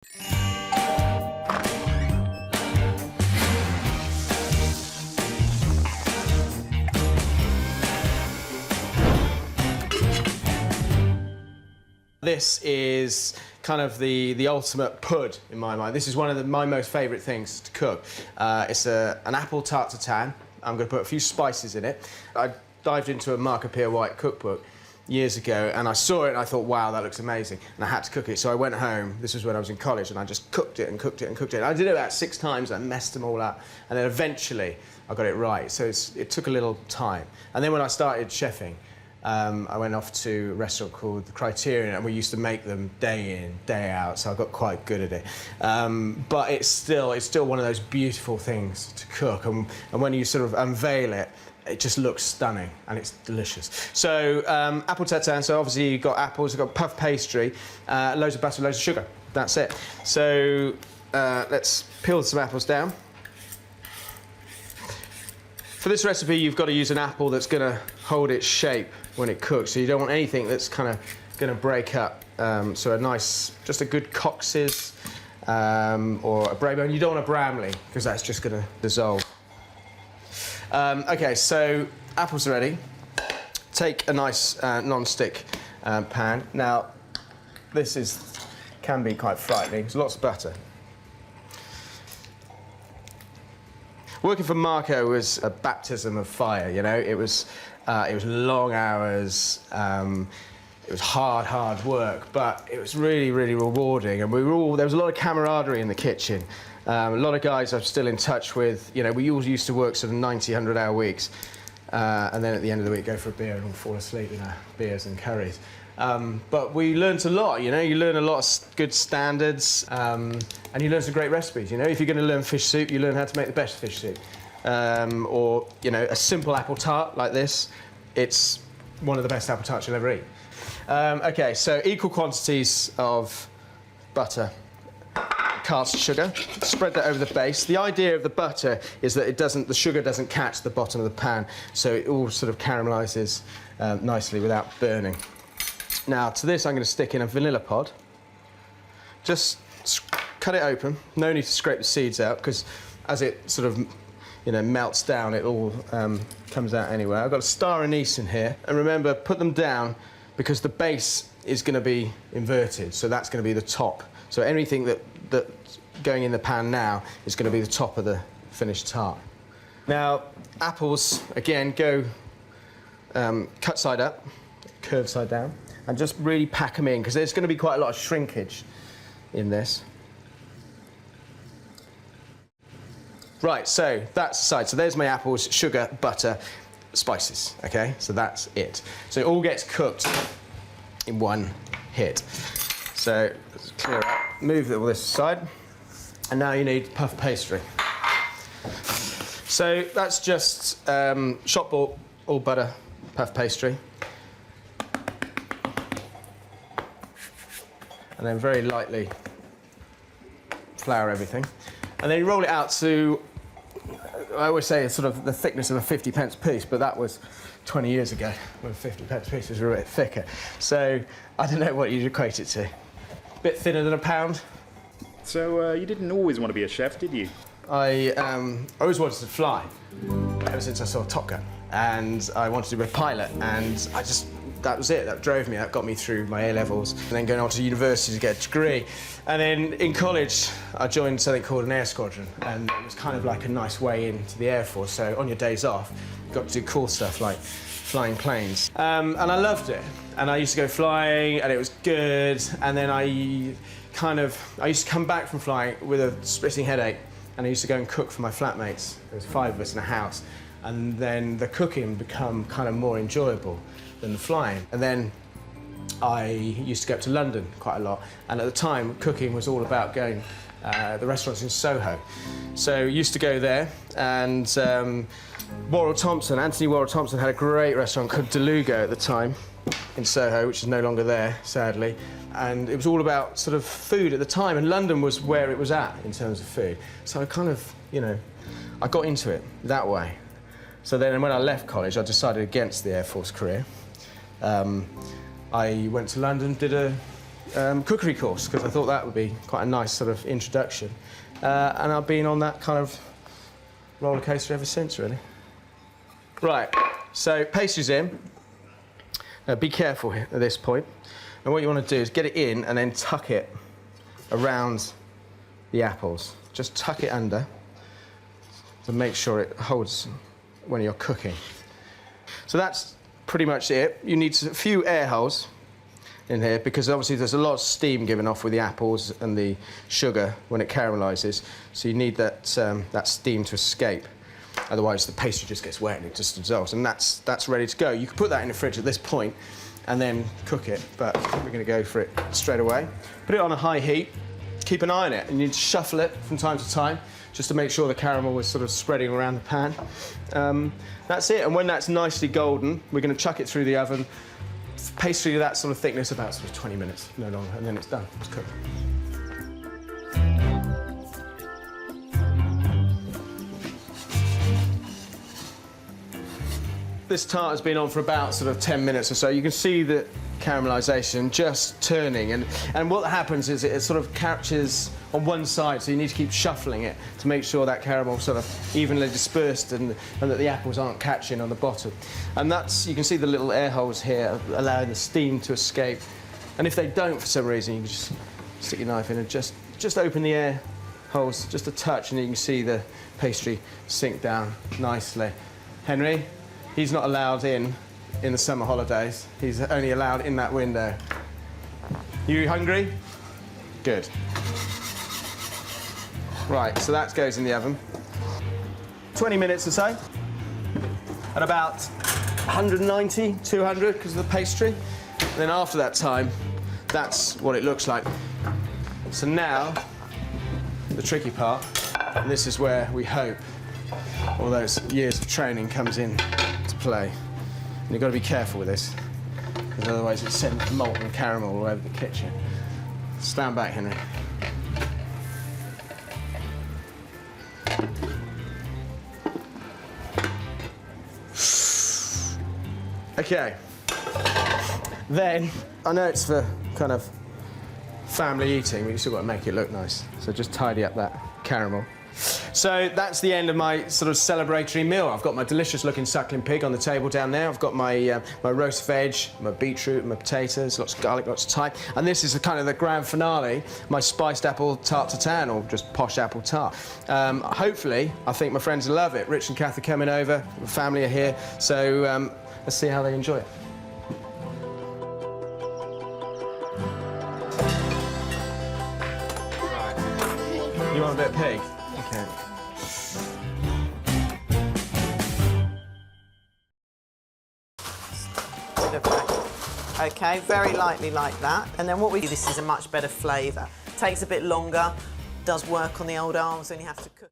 This is kind of the ultimate pud in my mind. This is one of my most favourite things to cook. It's an apple tart tatin. I'm going to put a few spices in it. I dived into a Mark Appear White cookbook years ago and I saw it and I thought, wow, that looks amazing. And I had to cook it. So I went home, this was when I was in college, and I just cooked it and cooked it and cooked it. And I did it about 6 times, I messed them all up. And then eventually I got it right. So it took a little time. And then when I started chefing, I went off to a restaurant called The Criterion, and we used to make them day in, day out, so I got quite good at it. But it's still one of those beautiful things to cook, and when you sort of unveil it, it just looks stunning, and it's delicious. So, apple tatin, so obviously you've got apples, you've got puff pastry, loads of butter, loads of sugar. That's it. So, let's peel some apples down. For this recipe, you've got to use an apple that's going to hold its shape when it cooks, so you don't want anything that's kind of going to break up. So just a good Cox's or a Braybone. You don't want a Bramley, because that's just going to dissolve. OK, so apples are ready. Take a nice non-stick pan. Now, this can be quite frightening. There's lots of butter. Working for Marco was a baptism of fire, you know. It was long hours, it was hard work, but it was really, really rewarding. And there was a lot of camaraderie in the kitchen. A lot of guys I'm still in touch with. You know, we all used to work sort of 90, 100-hour weeks, and then at the end of the week go for a beer and all fall asleep in our beers and curries. But we learnt a lot, you know. You learn a lot of good standards, and you learn some great recipes, you know. If you're going to learn fish soup, you learn how to make the best fish soup. Or, you know, a simple apple tart like this, it's one of the best apple tarts you'll ever eat. OK, so equal quantities of butter, cast sugar, spread that over the base. The idea of the butter is that the sugar doesn't catch the bottom of the pan, so it all sort of caramelises nicely without burning. Now, to this I'm going to stick in a vanilla pod. Just cut it open. No need to scrape the seeds out, because as it sort of, you know, melts down, it all comes out anyway. I've got a star anise in here. And remember, put them down, because the base is going to be inverted, so that's going to be the top. So anything that's going in the pan now is going to be the top of the finished tart. Now, apples, again, go cut side up, curved side down, and just really pack them in, because there's going to be quite a lot of shrinkage in this. Right, so that's the side. So there's my apples, sugar, butter, spices, OK? So that's it. So it all gets cooked in one hit. So let's clear up, move all this aside, and now you need puff pastry. So that's just shop bought all butter puff pastry. And then very lightly flour everything. And then you roll it out to, I always say it's sort of the thickness of a 50p piece, but that was 20 years ago when 50p pieces were a bit thicker. So I don't know what you'd equate it to. A bit thinner than a pound. So you didn't always want to be a chef, did you? I always wanted to fly, ever since I saw Top Gun. And I wanted to be a pilot, and that was it. That drove me. That got me through my A-levels, and then going on to university to get a degree. And then in college, I joined something called an air squadron, and it was kind of like a nice way into the Air Force. So on your days off, you got to do cool stuff like flying planes. And I loved it. And I used to go flying, and it was good. And then I used to come back from flying with a splitting headache, and I used to go and cook for my flatmates. There was 5 of us in a house. And then the cooking became kind of more enjoyable than the flying. And then I used to go up to London quite a lot, and at the time cooking was all about going the restaurants in Soho. So used to go there, and Anthony Worrell Thompson had a great restaurant called DeLugo at the time in Soho, which is no longer there, sadly. And it was all about sort of food at the time, and London was where it was at in terms of food. So I kind of, you know, I got into it that way. So then when I left college, I decided against the Air Force career. I went to London, did a cookery course because I thought that would be quite a nice sort of introduction. And I've been on that kind of roller coaster ever since, really. Right, so pastry's in. Be careful at this point. And what you want to do is get it in and then tuck it around the apples. Just tuck it under to make sure it holds when you're cooking. So that's pretty much it. You need a few air holes in here because obviously there's a lot of steam given off with the apples and the sugar when it caramelizes. So you need that, that steam to escape. Otherwise the pastry just gets wet and it just dissolves. And that's ready to go. You can put that in the fridge at this point and then cook it, but we're going to go for it straight away. Put it on a high heat. Keep an eye on it, and you need to shuffle it from time to time just to make sure the caramel is sort of spreading around the pan. That's it, and when that's nicely golden, we're going to chuck it through the oven. Pastry to that sort of thickness, about sort of 20 minutes, no longer, and then it's done. It's cooked. This tart has been on for about sort of 10 minutes or so. You can see the caramelisation just turning, and what happens is it sort of catches on one side, so you need to keep shuffling it to make sure that caramel sort of evenly dispersed and that the apples aren't catching on the bottom. And that's, you can see the little air holes here allowing the steam to escape. And if they don't for some reason, you can just stick your knife in and just open the air holes just a touch, and you can see the pastry sink down nicely. Henry, he's not allowed in the summer holidays. He's only allowed in that window. You hungry? Good. Right, so that goes in the oven. 20 minutes or so. At about 190, 200 because of the pastry. And then after that time, that's what it looks like. So now, the tricky part, and this is where we hope all those years of training comes in to play. And you've got to be careful with this, because otherwise it sends molten caramel all over the kitchen. Stand back, Henry. Okay. Then, I know it's for kind of family eating, but you've still got to make it look nice. So just tidy up that caramel. So that's the end of my sort of celebratory meal. I've got my delicious looking suckling pig on the table down there. I've got my my roast veg, my beetroot, my potatoes, lots of garlic, lots of thyme. And this is the kind of the grand finale, my spiced apple tart tatin, or just posh apple tart. Hopefully, I think my friends will love it. Rich and Kath are coming over, the family are here. So let's see how they enjoy it. Right. You want a bit of pig? Okay. Okay, very lightly like that. And then what we do, this is a much better flavour. Takes a bit longer, does work on the old arms when you have to cook.